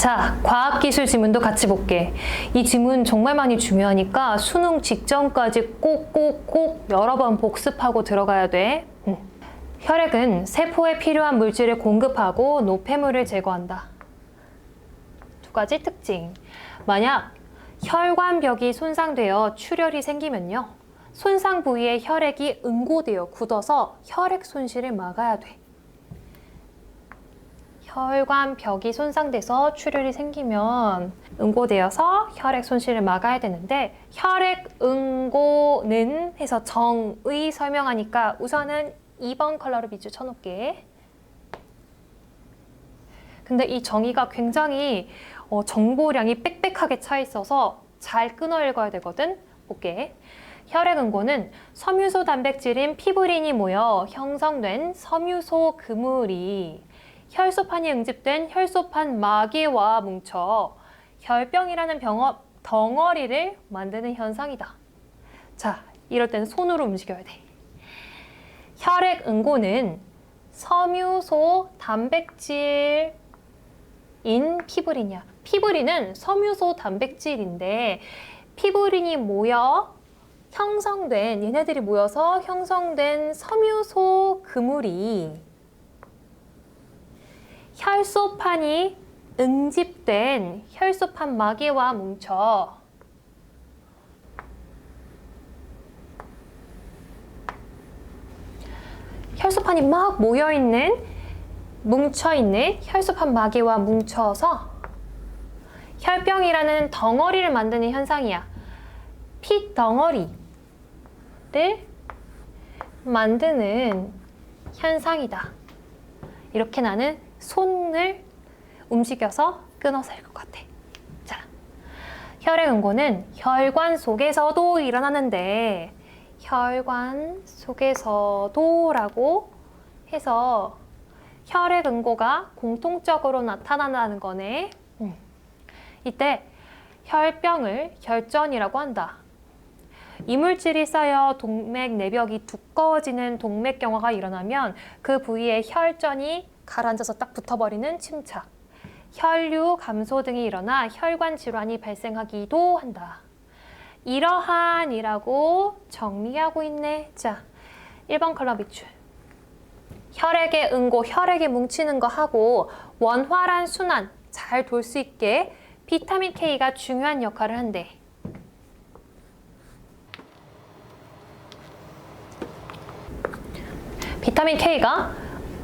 자, 과학기술 지문도 같이 볼게. 이 지문 정말 많이 중요하니까 수능 직전까지 꼭 여러 번 복습하고 들어가야 돼. 혈액은 세포에 필요한 물질을 공급하고 노폐물을 제거한다. 두 가지 특징. 만약 혈관벽이 손상되어 출혈이 생기면요, 손상 부위에 혈액이 응고되어 굳어서 혈액 손실을 막아야 돼. 혈관벽이 손상돼서 출혈이 생기면 응고되어서 혈액 손실을 막아야 되는데, 혈액 응고는 해서 정의 설명하니까 우선은 2번 컬러로 밑줄 쳐놓을게. 근데 이 정의가 굉장히 정보량이 빽빽하게 차 있어서 잘 끊어 읽어야 되거든. 볼게. 혈액 응고는 섬유소 단백질인 피브린이 모여 형성된 섬유소 그물이 혈소판이 응집된 혈소판 마개와 뭉쳐 혈병이라는 덩어리를 만드는 현상이다. 자, 이럴 때는 손으로 움직여야 돼. 혈액 응고는 섬유소 단백질인 피브린이야. 피브린은 섬유소 단백질인데, 피브린이 모여 형성된, 얘네들이 모여서 형성된 섬유소 그물이 혈소판이 응집된 혈소판 마개와 뭉쳐 혈소판이 막 모여있는, 뭉쳐있는 혈소판 마개와 뭉쳐서 혈병이라는 덩어리를 만드는 현상이야. 피 덩어리를 만드는 현상이다. 이렇게 나는 손을 움직여서 끊어서 읽을 것 같아. 자, 혈액 응고는 혈관 속에서도 일어나는데, 혈관 속에서도 라고 해서 혈액 응고가 공통적으로 나타난다는 거네. 이때 혈병을 혈전이라고 한다. 이물질이 쌓여 동맥 내벽이 두꺼워지는 동맥경화가 일어나면 그 부위에 혈전이 가라앉아서 딱 붙어버리는 침착, 혈류 감소 등이 일어나 혈관 질환이 발생하기도 한다. 이러한이라고 정리하고 있네. 자, 1번 컬러 밑줄. 혈액의 응고, 혈액이 뭉치는 거 하고 원활한 순환 잘 돌 수 있게 비타민 K가 중요한 역할을 한대. 비타민 K가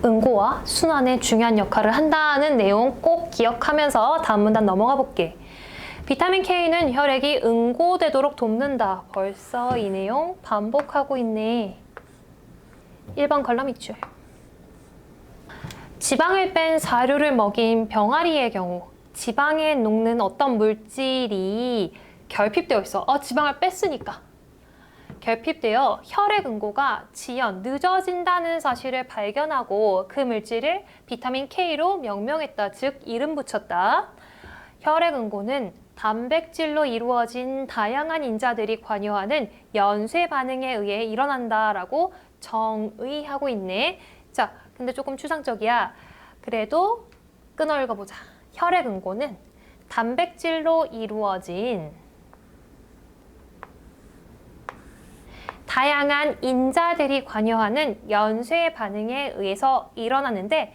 응고와 순환에 중요한 역할을 한다는 내용 꼭 기억하면서 다음 문단 넘어가 볼게. 비타민 K는 혈액이 응고되도록 돕는다. 벌써 이 내용 반복하고 있네. 1번 컬러 밑줄. 지방을 뺀 사료를 먹인 병아리의 경우 지방에 녹는 어떤 물질이 결핍되어 있어. 지방을 뺐으니까. 결핍되어 혈액 응고가 지연, 늦어진다는 사실을 발견하고 그 물질을 비타민 K로 명명했다. 즉, 이름 붙였다. 혈액 응고는 단백질로 이루어진 다양한 인자들이 관여하는 연쇄 반응에 의해 일어난다라고 정의하고 있네. 자, 근데 조금 추상적이야. 그래도 끊어 읽어보자. 혈액 응고는 단백질로 이루어진 다양한 인자들이 관여하는 연쇄 반응에 의해서 일어나는데,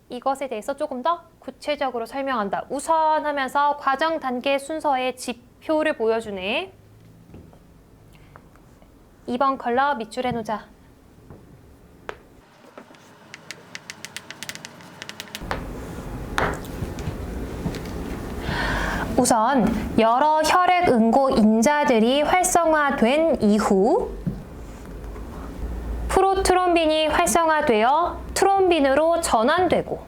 이것에 대해서 조금 더 구체적으로 설명한다. 우선 하면서 과정 단계 순서의 지표를 보여주네. 2번 컬러 밑줄에 놓자. 우선 여러 혈액 응고 인자들이 활성화된 이후 프로트롬빈이 활성화되어 트롬빈으로 전환되고,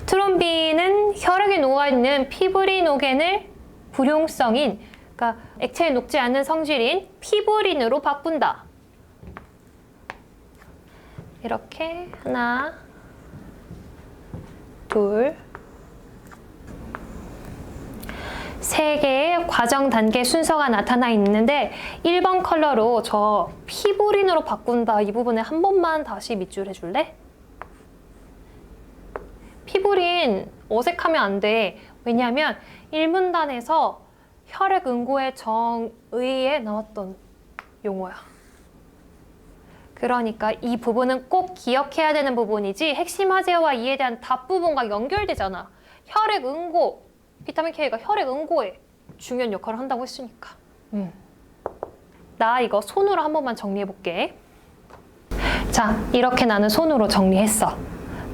트롬빈은 혈액에 녹아있는 피브리노겐을 불용성인, 그러니까 액체에 녹지 않는 성질인 피브린으로 바꾼다. 이렇게 하나, 둘, 세 개의 과정 단계 순서가 나타나 있는데 1번 컬러로 저 피브린으로 바꾼다 이 부분에 한 번만 다시 밑줄 해줄래? 피부린 어색하면 안 돼. 왜냐하면 일문단에서 혈액응고의 정의에 나왔던 용어야. 그러니까 이 부분은 꼭 기억해야 되는 부분이지 핵심 화제와 이에 대한 답 부분과 연결되잖아. 혈액응고, 비타민 K가 혈액응고에 중요한 역할을 한다고 했으니까. 나 이거 손으로 한 번만 정리해볼게. 자, 이렇게 나는 손으로 정리했어.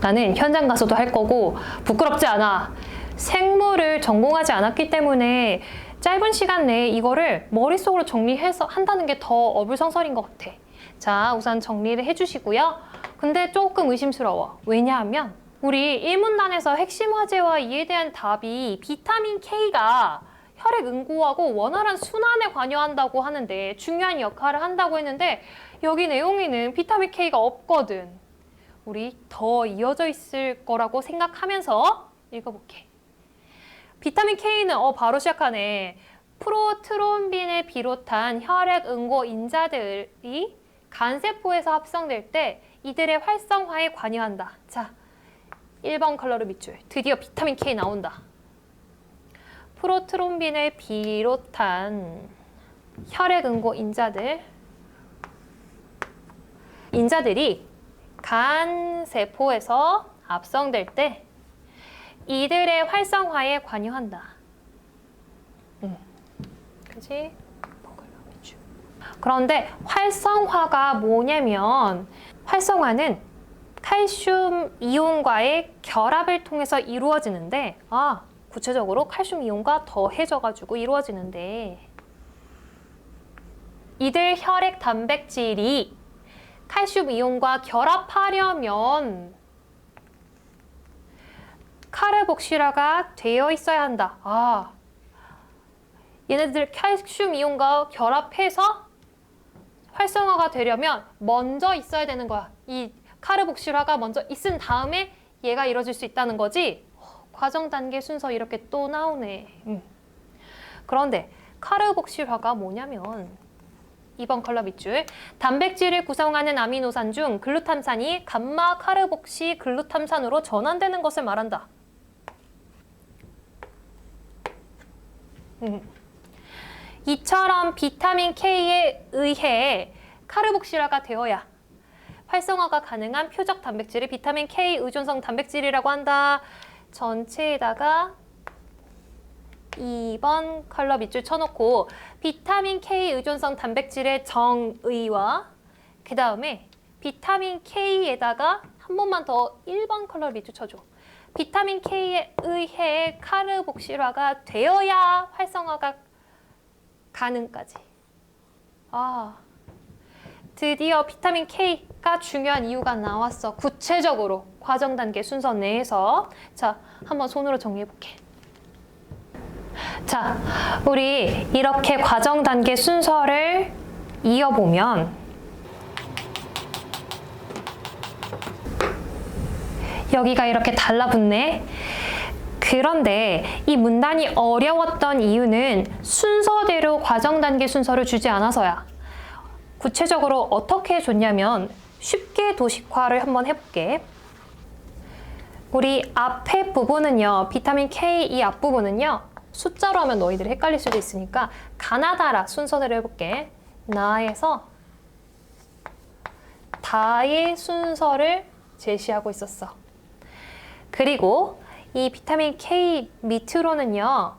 나는 현장 가서도 할 거고 부끄럽지 않아. 생물을 전공하지 않았기 때문에 짧은 시간 내에 이거를 머릿속으로 정리해서 한다는 게 더 어불성설인 것 같아. 자, 우선 정리를 해주시고요. 근데 조금 의심스러워. 왜냐하면 우리 일문단에서 핵심 화제와 이에 대한 답이 비타민 K가 혈액 응고하고 원활한 순환에 관여한다고 하는데 중요한 역할을 한다고 했는데 여기 내용에는 비타민 K가 없거든. 우리 더 이어져 있을 거라고 생각하면서 읽어볼게. 비타민 K는 바로 시작하네. 프로트롬빈을 비롯한 혈액 응고 인자들이 간세포에서 합성될 때 이들의 활성화에 관여한다. 자, 1번 컬러로 밑줄. 드디어 비타민 K 나온다. 프로트롬빈을 비롯한 혈액 응고 인자들이 간세포에서 합성될 때 이들의 활성화에 관여한다. 그치? 그런데 활성화가 뭐냐면 활성화는 칼슘 이온과의 결합을 통해서 이루어지는데 구체적으로 칼슘 이온과 더해져가지고 이루어지는데 이들 혈액 단백질이 칼슘 이온과 결합하려면 카르복실화가 되어 있어야 한다. 얘네들 칼슘 이온과 결합해서 활성화가 되려면 먼저 있어야 되는 거야. 이 카르복실화가 먼저 있은 다음에 얘가 이루어질 수 있다는 거지. 과정 단계 순서 이렇게 또 나오네. 그런데 카르복실화가 뭐냐면 2번 컬러 밑줄. 단백질을 구성하는 아미노산 중 글루탐산이 감마 카르복시 글루탐산으로 전환되는 것을 말한다. 이처럼 비타민 K에 의해 카르복실화가 되어야 활성화가 가능한 표적 단백질을 비타민 K 의존성 단백질이라고 한다. 전체에다가 2번 컬러 밑줄 쳐놓고 비타민 K 의존성 단백질의 정의와 그 다음에 비타민 K에다가 한 번만 더 1번 컬러 밑줄 쳐줘. 비타민 K에 의해 카르복실화가 되어야 활성화가 가능까지. 드디어 비타민 K가 중요한 이유가 나왔어. 구체적으로 과정 단계 순서 내에서. 자, 한번 손으로 정리해볼게. 자, 우리 이렇게 과정 단계 순서를 이어보면 여기가 이렇게 달라붙네. 그런데 이 문단이 어려웠던 이유는 순서대로 과정 단계 순서를 주지 않아서야. 구체적으로 어떻게 줬냐면 쉽게 도식화를 한번 해볼게. 우리 앞에 부분은요, 비타민 K 이 앞부분은요, 숫자로 하면 너희들이 헷갈릴 수도 있으니까 가나다라 순서대로 해볼게. 나에서 다의 순서를 제시하고 있었어. 그리고 이 비타민 K 밑으로는요,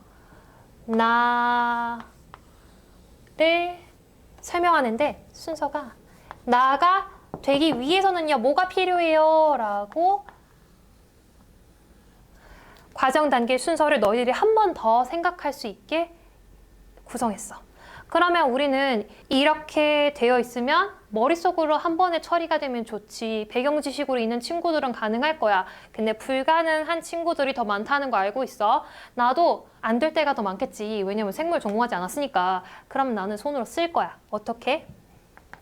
나를 설명하는데 순서가 나가 되기 위해서는요, 뭐가 필요해요? 라고 과정 단계 순서를 너희들이 한 번 더 생각할 수 있게 구성했어. 그러면 우리는 이렇게 되어 있으면 머릿속으로 한 번에 처리가 되면 좋지. 배경 지식으로 있는 친구들은 가능할 거야. 근데 불가능한 친구들이 더 많다는 거 알고 있어. 나도 안 될 때가 더 많겠지. 왜냐면 생물 전공하지 않았으니까. 그럼 나는 손으로 쓸 거야. 어떻게?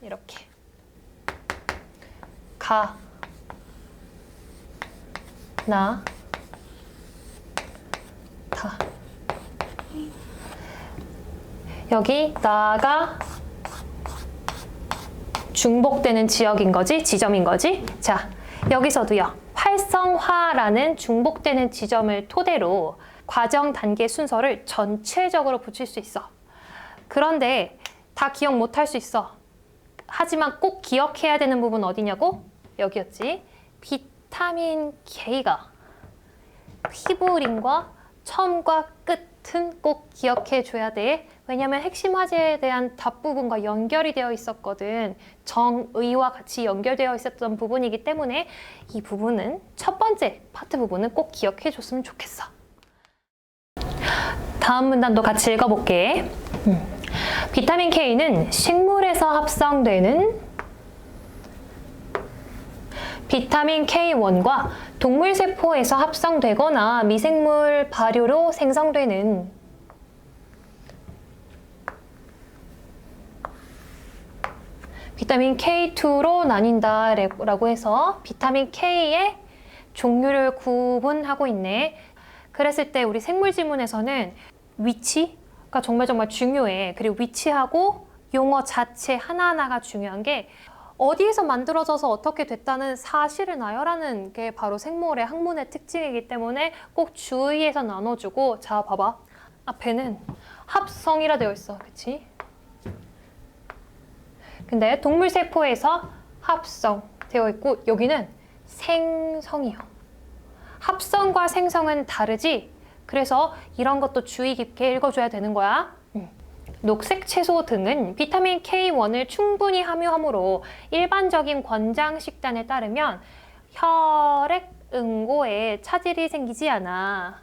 이렇게. 가. 나. 다. 여기 나가 중복되는 지역인 거지? 지점인 거지? 자, 여기서도요. 활성화라는 중복되는 지점을 토대로 과정 단계 순서를 전체적으로 붙일 수 있어. 그런데 다 기억 못할 수 있어. 하지만 꼭 기억해야 되는 부분 어디냐고? 여기였지. 비타민 K가 피부린과 처음과 끝은 꼭 기억해 줘야 돼. 왜냐면 핵심 화제에 대한 답부분과 연결이 되어 있었거든. 정의와 같이 연결되어 있었던 부분이기 때문에 이 부분은 첫 번째 파트 부분은 꼭 기억해 줬으면 좋겠어. 다음 문단도 같이 읽어볼게. 비타민 K는 식물에서 합성되는 비타민 K1과 동물 세포에서 합성되거나 미생물 발효로 생성되는 비타민 K2로 나뉜다 라고 해서 비타민 K의 종류를 구분하고 있네. 그랬을 때 우리 생물 지문에서는 위치가 정말 중요해. 그리고 위치하고 용어 자체 하나하나가 중요한 게 어디에서 만들어져서 어떻게 됐다는 사실을 나열하는 게 바로 생물의 학문의 특징이기 때문에 꼭 주의해서 나눠주고. 자, 봐봐. 앞에는 합성이라 되어 있어. 그치? 근데 동물 세포에서 합성 되어 있고 여기는 생성이요. 합성과 생성은 다르지? 그래서 이런 것도 주의 깊게 읽어줘야 되는 거야. 녹색 채소 등은 비타민 K1을 충분히 함유하므로 일반적인 권장 식단에 따르면 혈액 응고에 차질이 생기지 않아.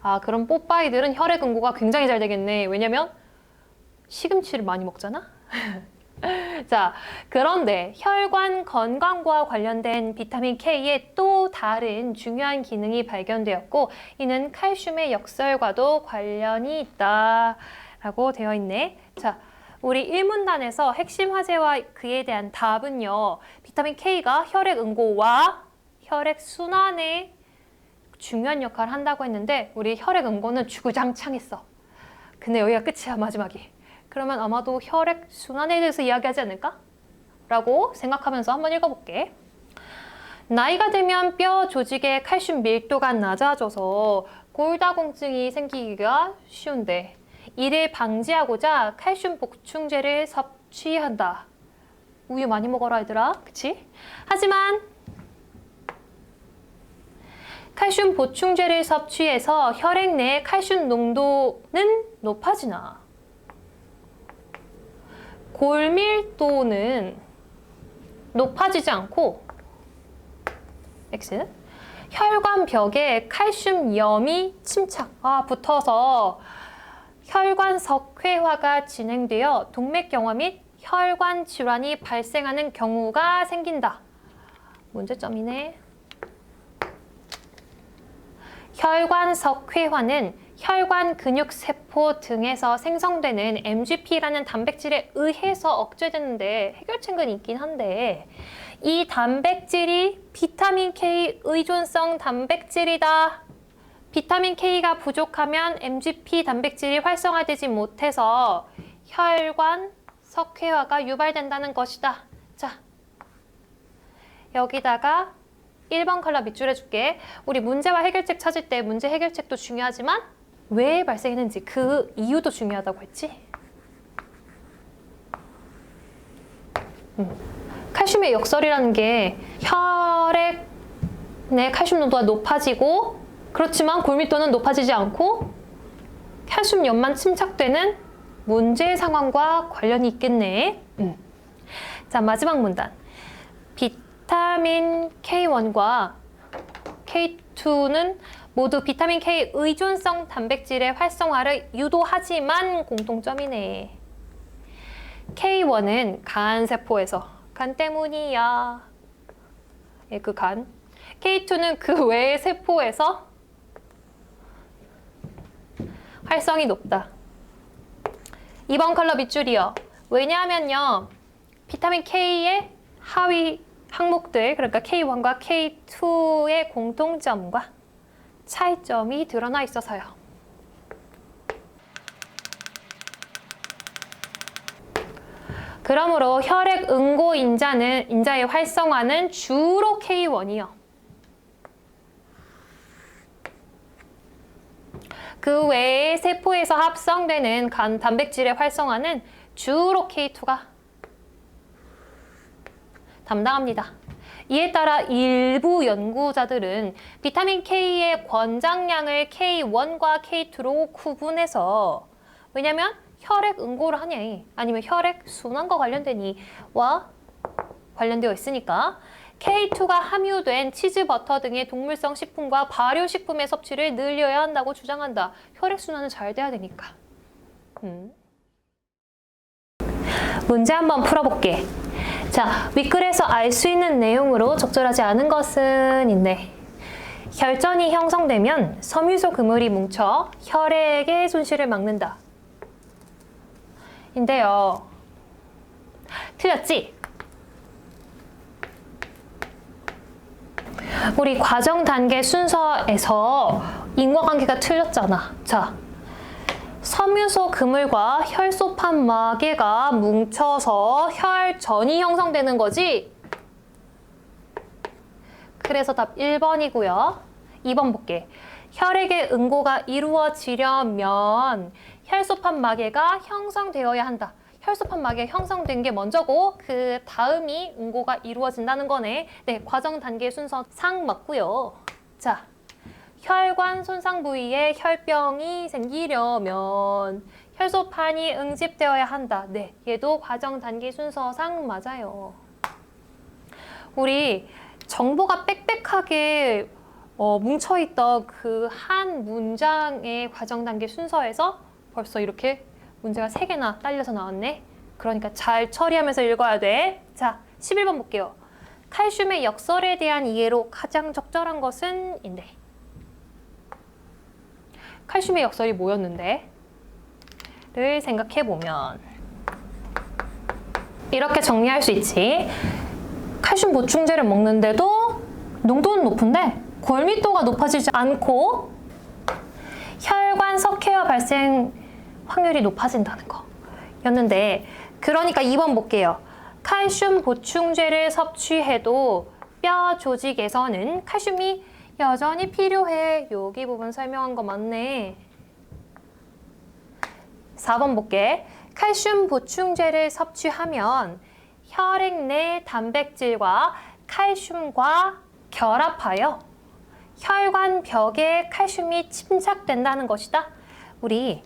아, 그럼 뽀빠이들은 혈액 응고가 굉장히 잘 되겠네. 왜냐면 시금치를 많이 먹잖아? 자, 그런데 혈관 건강과 관련된 비타민 K의 또 다른 중요한 기능이 발견되었고 이는 칼슘의 역설과도 관련이 있다 라고 되어 있네. 자, 우리 1문단에서 핵심 화제와 그에 대한 답은요. 비타민 K가 혈액 응고와 혈액 순환에 중요한 역할을 한다고 했는데 우리 혈액 응고는 주구장창했어. 근데 여기가 끝이야, 마지막이. 그러면 아마도 혈액 순환에 대해서 이야기하지 않을까? 라고 생각하면서 한번 읽어볼게. 나이가 들면 뼈 조직의 칼슘 밀도가 낮아져서 골다공증이 생기기가 쉬운데 이를 방지하고자 칼슘 보충제를 섭취한다. 우유 많이 먹어라 얘들아. 그치? 하지만 칼슘 보충제를 섭취해서 혈액 내 칼슘 농도는 높아지나 골밀도는 높아지지 않고 X 혈관 벽에 칼슘염이 붙어서 혈관 석회화가 진행되어 동맥경화 및 혈관 질환이 발생하는 경우가 생긴다. 문제점이네. 혈관 석회화는 혈관 근육세포 등에서 생성되는 MGP라는 단백질에 의해서 억제되는데 해결책은 있긴 한데 이 단백질이 비타민 K 의존성 단백질이다. 비타민 K가 부족하면 MGP 단백질이 활성화되지 못해서 혈관 석회화가 유발된다는 것이다. 자, 여기다가 1번 컬러 밑줄 해줄게. 우리 문제와 해결책 찾을 때 문제 해결책도 중요하지만 왜 발생했는지 그 이유도 중요하다고 했지? 칼슘의 역설이라는 게 혈액 내 칼슘 농도가 높아지고 그렇지만 골밀도는 높아지지 않고 칼슘염만 침착되는 문제 상황과 관련이 있겠네. 자, 마지막 문단. 비타민 K1과 K2는 모두 비타민 K 의존성 단백질의 활성화를 유도하지만 공통점이네. K1은 간 세포에서 간 때문이야. 예, 그 간. K2는 그 외의 세포에서 활성이 높다. 2번 컬러 밑줄이요. 왜냐하면요. 비타민 K의 하위 항목들, 그러니까 K1과 K2의 공통점과 차이점이 드러나 있어서요. 그러므로 혈액 응고 인자의 활성화는 주로 K1이요. 그 외에 세포에서 합성되는 간 단백질의 활성화는 주로 K2가 담당합니다. 이에 따라 일부 연구자들은 비타민 K의 권장량을 K1과 K2로 구분해서, 왜냐면 혈액 응고를 하니 아니면 혈액 순환과 관련되니와 관련되어 있으니까 K2가 함유된 치즈, 버터 등의 동물성 식품과 발효식품의 섭취를 늘려야 한다고 주장한다. 혈액순환은 잘 돼야 되니까. 문제 한번 풀어볼게. 자, 윗글에서 알 수 있는 내용으로 적절하지 않은 것은 인데, 혈전이 형성되면 섬유소 그물이 뭉쳐 혈액의 손실을 막는다. 인데요. 틀렸지? 우리 과정 단계 순서에서 인과관계가 틀렸잖아. 자, 섬유소 그물과 혈소판 마개가 뭉쳐서 혈전이 형성되는 거지? 그래서 답 1번이고요. 2번 볼게. 혈액의 응고가 이루어지려면 혈소판 마개가 형성되어야 한다. 혈소판 마개 형성된 게 먼저고 그 다음이 응고가 이루어진다는 거네. 네, 과정 단계 순서 상 맞고요. 자, 혈관 손상 부위에 혈병이 생기려면 혈소판이 응집되어야 한다. 네, 얘도 과정 단계 순서상 맞아요. 우리 정보가 빽빽하게 뭉쳐있던 그 한 문장의 과정 단계 순서에서 벌써 이렇게 문제가 3개나 딸려서 나왔네. 그러니까 잘 처리하면서 읽어야 돼. 자, 11번 볼게요. 칼슘의 역설에 대한 이해로 가장 적절한 것은 인데. 칼슘의 역설이 뭐였는데? 를 생각해보면 이렇게 정리할 수 있지. 칼슘 보충제를 먹는데도 농도는 높은데 골밀도가 높아지지 않고 혈관 석회화 발생 확률이 높아진다는 거 였는데, 그러니까 2번 볼게요. 칼슘 보충제를 섭취해도 뼈 조직에서는 칼슘이 여전히 필요해. 여기 부분 설명한 거 맞네. 4번 볼게. 칼슘 보충제를 섭취하면 혈액 내 단백질과 칼슘과 결합하여 혈관 벽에 칼슘이 침착된다는 것이다. 우리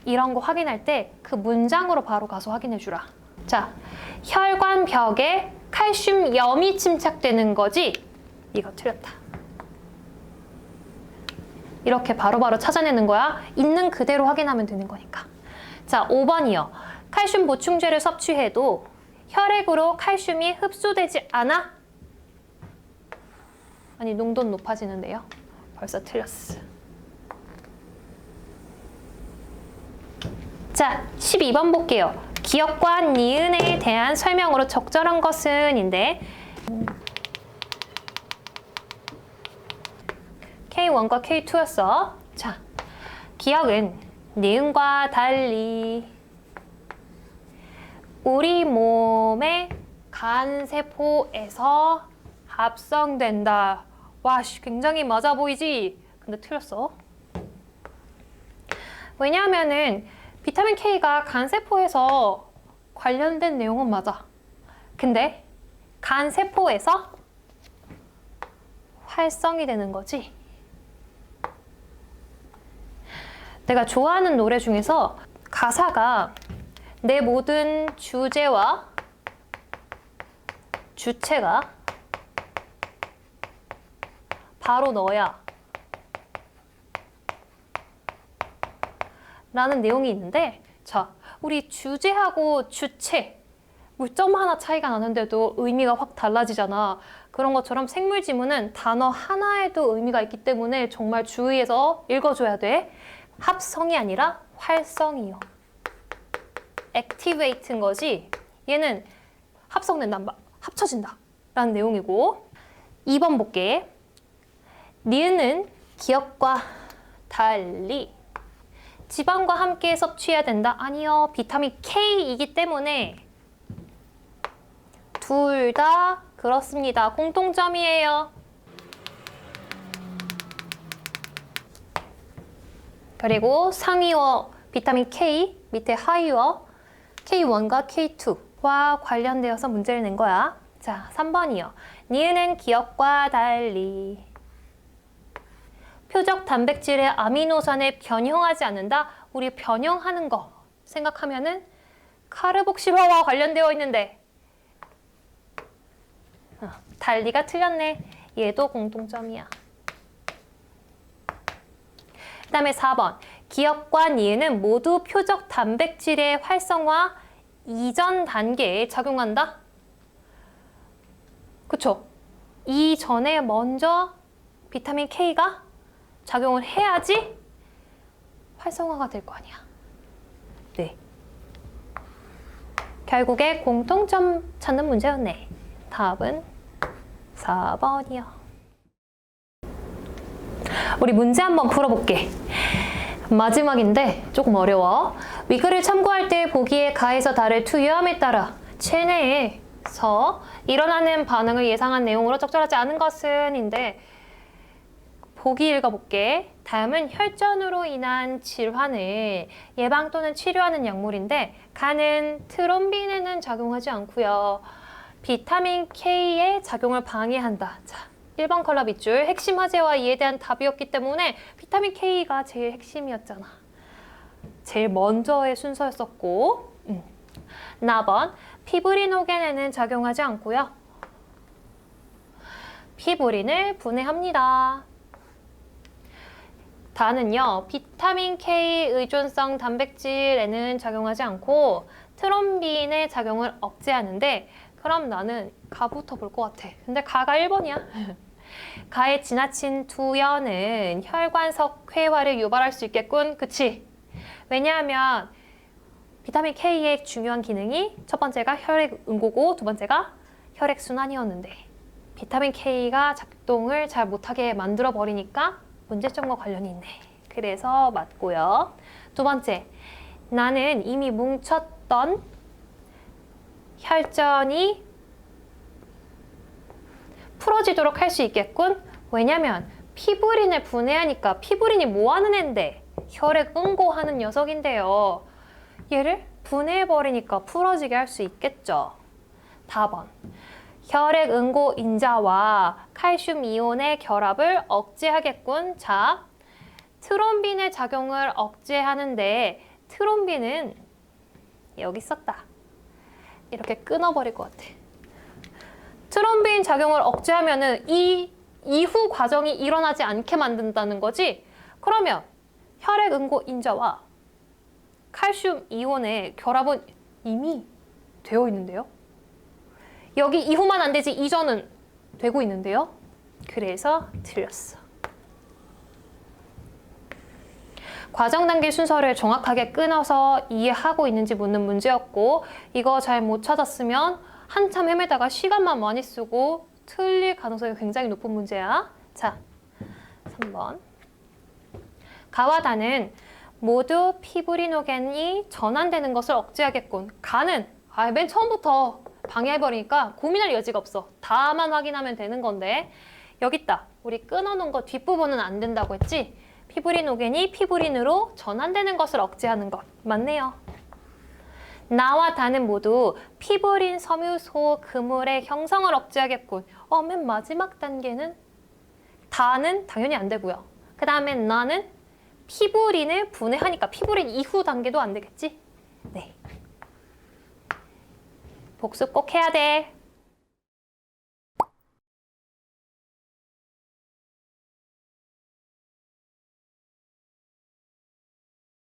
이런 거 확인할 때 그 문장으로 바로 가서 확인해 주라. 자, 혈관 벽에 칼슘염이 침착되는 거지? 이거 틀렸다. 이렇게 바로바로 찾아내는 거야. 있는 그대로 확인하면 되는 거니까. 자, 5번이요. 칼슘 보충제를 섭취해도 혈액으로 칼슘이 흡수되지 않아? 아니, 농도는 높아지는데요. 벌써 틀렸어. 자, 12번 볼게요. 기억과 니은에 대한 설명으로 적절한 것은 인데, K1과 K2였어. 자, 기억은 니은과 달리 우리 몸의 간세포에서 합성된다. 와, 굉장히 맞아 보이지? 근데 틀렸어. 왜냐하면은 비타민 K가 간세포에서 관련된 내용은 맞아. 근데 간세포에서 활성이 되는 거지. 내가 좋아하는 노래 중에서 가사가 내 모든 주제와 주체가 바로 너야 라는 내용이 있는데, 자, 우리 주제하고 주체 점 하나 차이가 나는데도 의미가 확 달라지잖아. 그런 것처럼 생물 지문은 단어 하나에도 의미가 있기 때문에 정말 주의해서 읽어줘야 돼. 합성이 아니라 활성이요. 액티베이트인 거지. 얘는 합성된다, 합쳐진다 라는 내용이고. 2번 볼게. 니은은 기억과 달리 지방과 함께 섭취해야 된다. 아니요, 비타민 K이기 때문에 둘 다 그렇습니다. 공통점이에요. 그리고 상위어 비타민 K, 밑에 하위어 K1과 K2와 관련되어서 문제를 낸 거야. 자, 3번이요. 니은은 기억과 달리 표적 단백질의 아미노산에 변형하지 않는다. 우리 변형하는 거 생각하면은 카르복실화와 관련되어 있는데 달리가 틀렸네. 얘도 공통점이야. 그 다음에 4번. 기억과 니은은 모두 표적 단백질의 활성화 이전 단계에 작용한다. 그쵸? 이전에 먼저 비타민 K가 작용을 해야지 활성화가 될 거 아니야. 네. 결국에 공통점 찾는 문제였네. 답은 4번이요. 우리 문제 한번 풀어볼게. 마지막인데 조금 어려워. 위글을 첨구할 때 보기에 가에서 달을 투여함에 따라 체내에서 일어나는 반응을 예상한 내용으로 적절하지 않은 것은 인데 보기 읽어볼게. 다음은 혈전으로 인한 질환을 예방 또는 치료하는 약물인데 간은 트롬빈에는 작용하지 않고요. 비타민 K의 작용을 방해한다. 자, 1번 컬러 밑줄 핵심 화제와 이에 대한 답이었기 때문에 비타민 K가 제일 핵심이었잖아. 제일 먼저의 순서였었고 나번 피브리노겐에는 작용하지 않고요. 피브린을 분해합니다. 다는요. 비타민 K 의존성 단백질에는 작용하지 않고 트롬빈의 작용을 억제하는데 그럼 나는 가부터 볼 것 같아. 근데 가가 1번이야. 가의 지나친 투여는 혈관 석회화를 유발할 수 있겠군. 그치? 왜냐하면 비타민 K의 중요한 기능이 첫 번째가 혈액 응고고 두 번째가 혈액 순환이었는데 비타민 K가 작동을 잘 못하게 만들어 버리니까 문제점과 관련이 있네. 그래서 맞고요. 두 번째, 나는 이미 뭉쳤던 혈전이 풀어지도록 할 수 있겠군. 왜냐면 피브린을 분해하니까 피브린이 뭐 하는 앤데? 혈액 응고하는 녀석인데요. 얘를 분해해버리니까 풀어지게 할 수 있겠죠. 다번. 혈액 응고 인자와 칼슘 이온의 결합을 억제하겠군. 자, 트롬빈의 작용을 억제하는데 트롬빈은 여기 있었다. 이렇게 끊어버릴 것 같아. 트롬빈 작용을 억제하면은 이 이후 과정이 일어나지 않게 만든다는 거지. 그러면 혈액 응고 인자와 칼슘 이온의 결합은 이미 되어 있는데요. 여기 이후만 안 되지 이전은 되고 있는데요. 그래서 틀렸어. 과정 단계 순서를 정확하게 끊어서 이해하고 있는지 묻는 문제였고 이거 잘 못 찾았으면 한참 헤매다가 시간만 많이 쓰고 틀릴 가능성이 굉장히 높은 문제야. 자, 3번. 가와 다는 모두 피브리노겐이 전환되는 것을 억제하겠군. 가는 맨 처음부터 방해해버리니까 고민할 여지가 없어. 다만 확인하면 되는 건데 여기 있다. 우리 끊어놓은 거 뒷부분은 안 된다고 했지? 피브리노겐이 피브린으로 전환되는 것을 억제하는 것. 맞네요. 나와 다는 모두 피브린 섬유소 그물의 형성을 억제하겠군. 맨 마지막 단계는 다는 당연히 안 되고요. 그 다음에 나는 피브린을 분해하니까 피브린 이후 단계도 안 되겠지? 네. 복습 꼭 해야 돼.